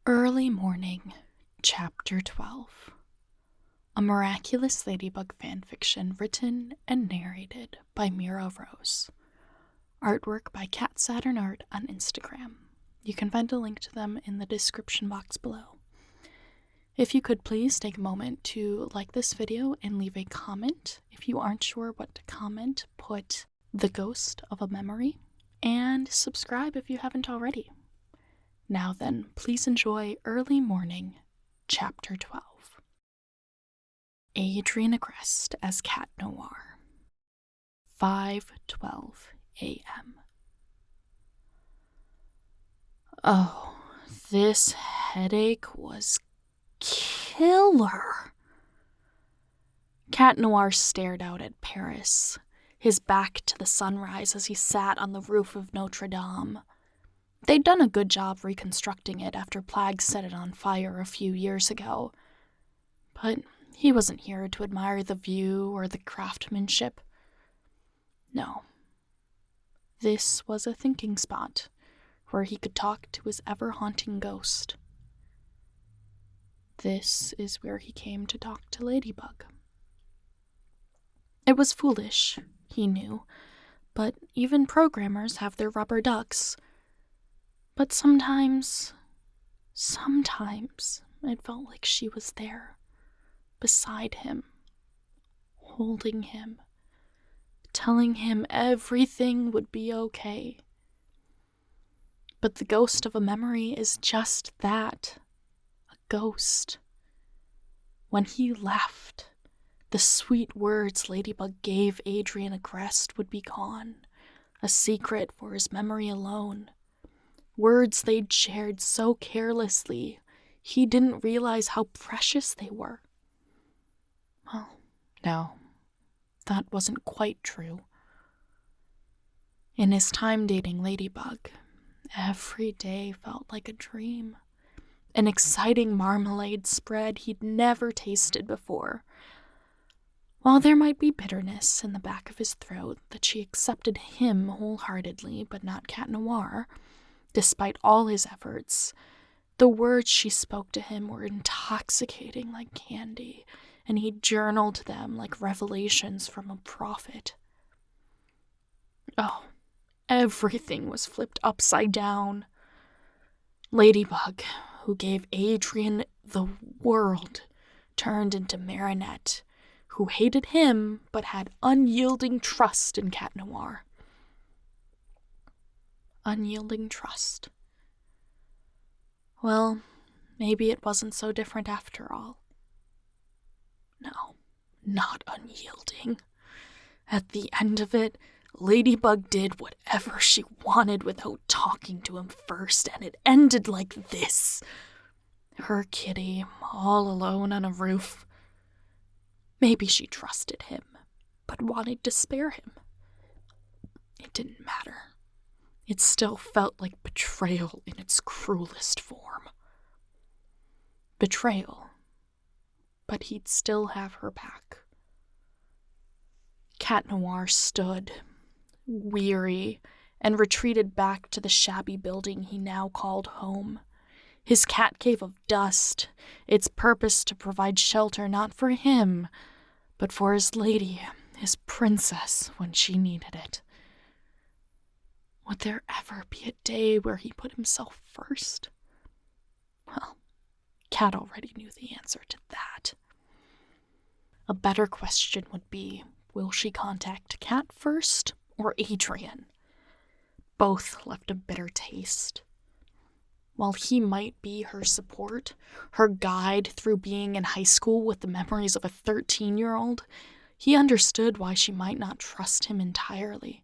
Early Morning, Chapter 12. A Miraculous Ladybug Fanfiction written and narrated by Mira Rose. Artwork by Cat Noir on Instagram. You can find a link to them in the description box below. If you could please take a moment to like this video and leave a comment. If you aren't sure what to comment, put the ghost of a memory, and subscribe if you haven't already. Now then, please enjoy Early Morning, Chapter 12. Adrian Angst as Cat Noir. 5:12 a.m. Oh, this headache was killer. Cat Noir stared out at Paris, his back to the sunrise as he sat on the roof of Notre Dame. They'd done a good job reconstructing it after plagues set it on fire a few years ago. But he wasn't here to admire the view or the craftsmanship. No. This was a thinking spot where he could talk to his ever-haunting ghost. This is where he came to talk to Ladybug. It was foolish, he knew, but even programmers have their rubber ducks. But sometimes it felt like she was there, beside him, holding him, telling him everything would be okay. But the ghost of a memory is just that, a ghost. When he left, the sweet words Ladybug gave Adrian Angst would be gone, a secret for his memory alone. Words they'd shared so carelessly, he didn't realize how precious they were. Well, no, that wasn't quite true. In his time dating Ladybug, every day felt like a dream. An exciting marmalade spread he'd never tasted before. While there might be bitterness in the back of his throat that she accepted him wholeheartedly but not Cat Noir, despite all his efforts, the words she spoke to him were intoxicating like candy, and he journaled them like revelations from a prophet. Oh, everything was flipped upside down. Ladybug, who gave Adrian the world, turned into Marinette, who hated him but had unyielding trust in Cat Noir. Unyielding trust. Well, maybe it wasn't so different after all. No, not unyielding. At the end of it, Ladybug did whatever she wanted without talking to him first, and it ended like this. Her kitty, all alone on a roof. Maybe she trusted him, but wanted to spare him. It didn't matter. It still felt like betrayal in its cruelest form. Betrayal. But he'd still have her back. Cat Noir stood, weary, and retreated back to the shabby building he now called home. His cat cave of dust, its purpose to provide shelter not for him, but for his lady, his princess, when she needed it. Would there ever be a day where he put himself first? Well, Cat already knew the answer to that. A better question would be, will she contact Cat first or Adrian? Both left a bitter taste. While he might be her support, her guide through being in high school with the memories of a 13-year-old, he understood why she might not trust him entirely.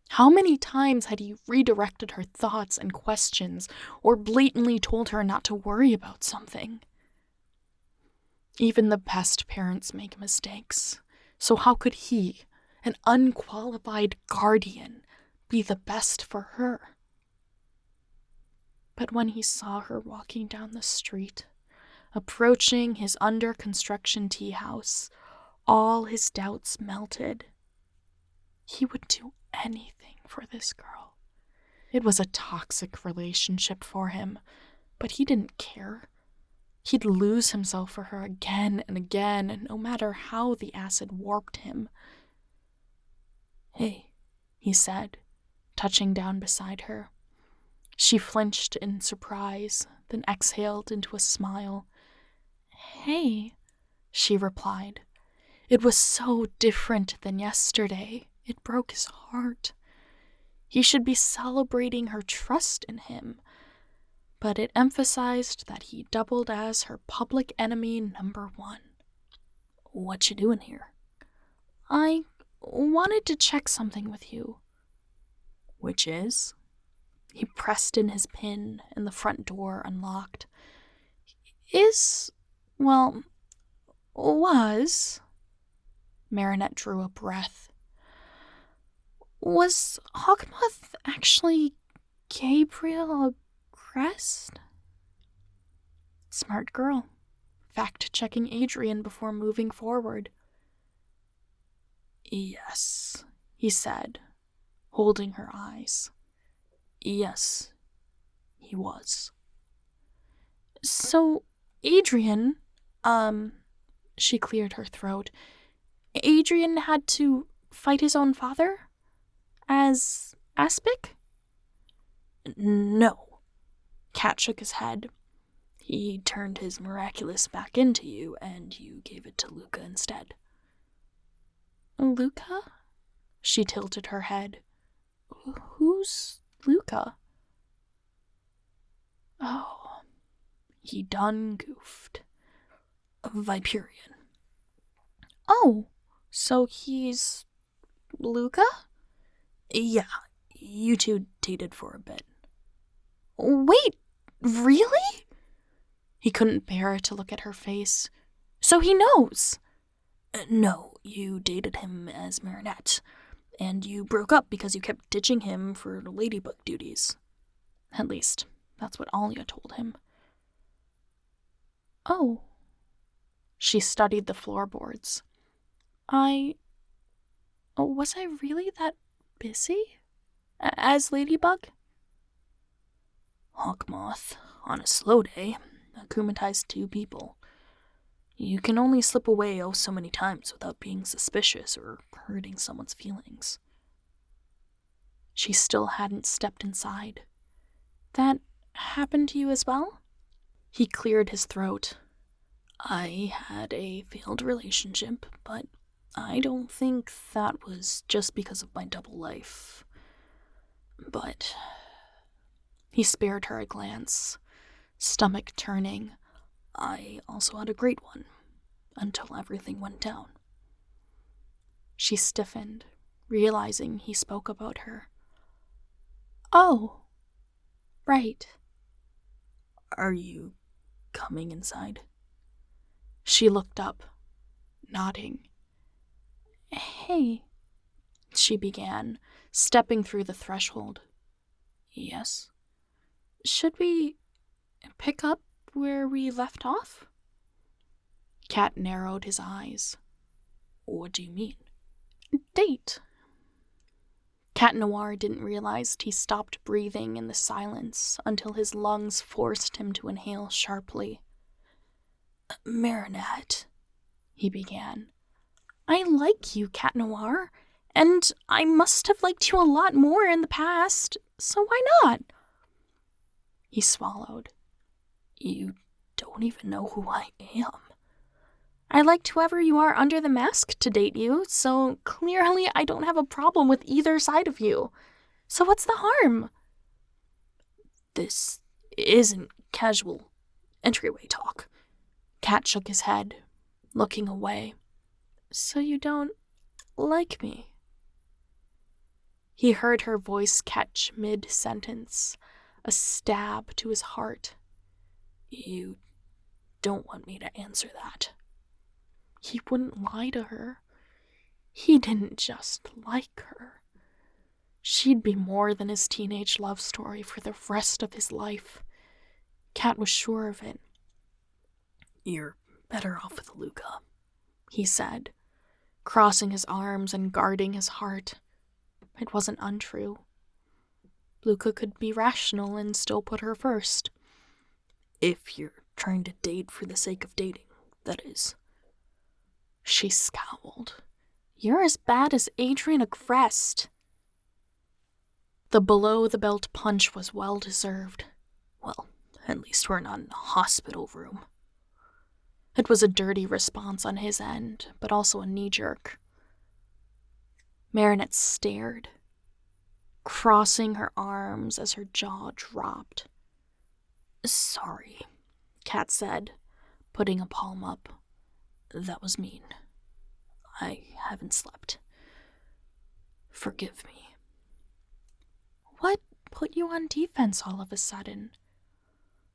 How many times had he redirected her thoughts and questions, or blatantly told her not to worry about something? Even the best parents make mistakes, so how could he, an unqualified guardian, be the best for her? But when he saw her walking down the street, approaching his under-construction tea house, all his doubts melted. He would do anything for this girl. It was a toxic relationship for him, but he didn't care. He'd lose himself for her again and again, no matter how the acid warped him. "Hey," he said, touching down beside her. She flinched in surprise, then exhaled into a smile. "Hey," she replied. It was so different than yesterday. It broke his heart. He should be celebrating her trust in him, but it emphasized that he doubled as her public enemy #1. "What you doing here?" "I wanted to check something with you." "Which is?" He pressed in his pin, and the front door unlocked. Was... Marinette drew a breath. "Was Hawkmoth actually Gabriel Agrest?" Smart girl. Fact-checking Adrian before moving forward. "Yes," he said, holding her eyes. "Yes, he was." "So, Adrian, she cleared her throat. Adrian had to fight his own father? As Aspic?" "No." Cat shook his head. "He turned his miraculous back into you, and you gave it to LUKA instead." "LUKA?" She tilted her head. "Who's LUKA?" "Oh, he done goofed. A Viperian." "Oh, so he's LUKA?" "Yeah, you two dated for a bit." "Wait, really?" He couldn't bear to look at her face. "So he knows?" "No, you dated him as Marinette, and you broke up because you kept ditching him for ladybug duties. At least, that's what Alia told him." "Oh." She studied the floorboards. Was I really that busy? As Ladybug?" "Hawkmoth, on a slow day, akumatized 2 people. You can only slip away so many times without being suspicious or hurting someone's feelings." She still hadn't stepped inside. "That happened to you as well?" He cleared his throat. "I had a failed relationship, but I don't think that was just because of my double life. But..." He spared her a glance, stomach turning. "I also had a great one, until everything went down." She stiffened, realizing he spoke about her. "Oh, right." "Are you coming inside?" She looked up, nodding. "Hey," she began, stepping through the threshold. "Yes?" "Should we pick up where we left off?" Cat narrowed his eyes. "What do you mean?" "Date." Cat Noir didn't realize he stopped breathing in the silence until his lungs forced him to inhale sharply. "Marinette," he began. "I like you, Cat Noir, and I must have liked you a lot more in the past, so why not?" He swallowed. "You don't even know who I am." "I liked whoever you are under the mask to date you, so clearly I don't have a problem with either side of you. So what's the harm?" "This isn't casual entryway talk." Cat shook his head, looking away. "So you don't like me?" He heard her voice catch mid-sentence, a stab to his heart. "You don't want me to answer that." He wouldn't lie to her. He didn't just like her. She'd be more than his teenage love story for the rest of his life. Cat was sure of it. "You're better off with LUKA," he said, crossing his arms and guarding his heart. It wasn't untrue. LUKA could be rational and still put her first. If you're trying to date for the sake of dating, that is. She scowled. You're as bad as Adrian Agreste. The below-the-belt punch was well-deserved. Well, at least we're not in a hospital room. It was a dirty response on his end, but also a knee-jerk. Marinette stared, crossing her arms as her jaw dropped. Sorry, Cat said, putting a palm up. That was mean. I haven't slept. Forgive me. What put you on defense all of a sudden?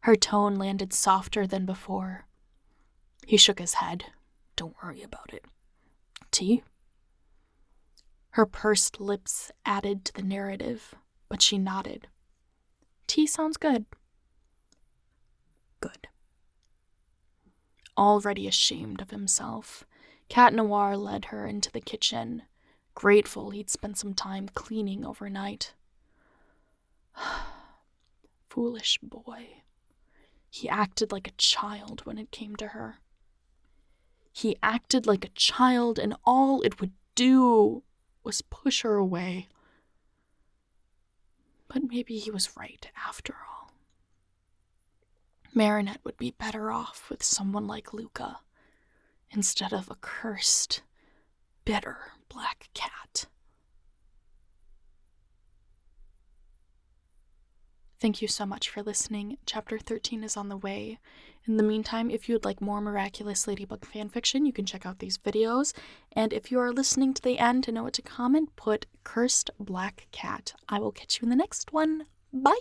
Her tone landed softer than before. He shook his head. Don't worry about it. Tea? Her pursed lips added to the narrative, but she nodded. Tea sounds good. Good. Already ashamed of himself, Cat Noir led her into the kitchen, grateful he'd spent some time cleaning overnight. Foolish boy. He acted like a child when it came to her. He acted like a child, and all it would do was push her away. But maybe he was right after all. Marinette would be better off with someone like LUKA instead of a cursed, bitter black cat. Thank you so much for listening. Chapter 13 is on the way. In the meantime, if you would like more Miraculous Ladybug fanfiction, you can check out these videos. And if you are listening to the end and know what to comment, put Cursed Black Cat. I will catch you in the next one. Bye!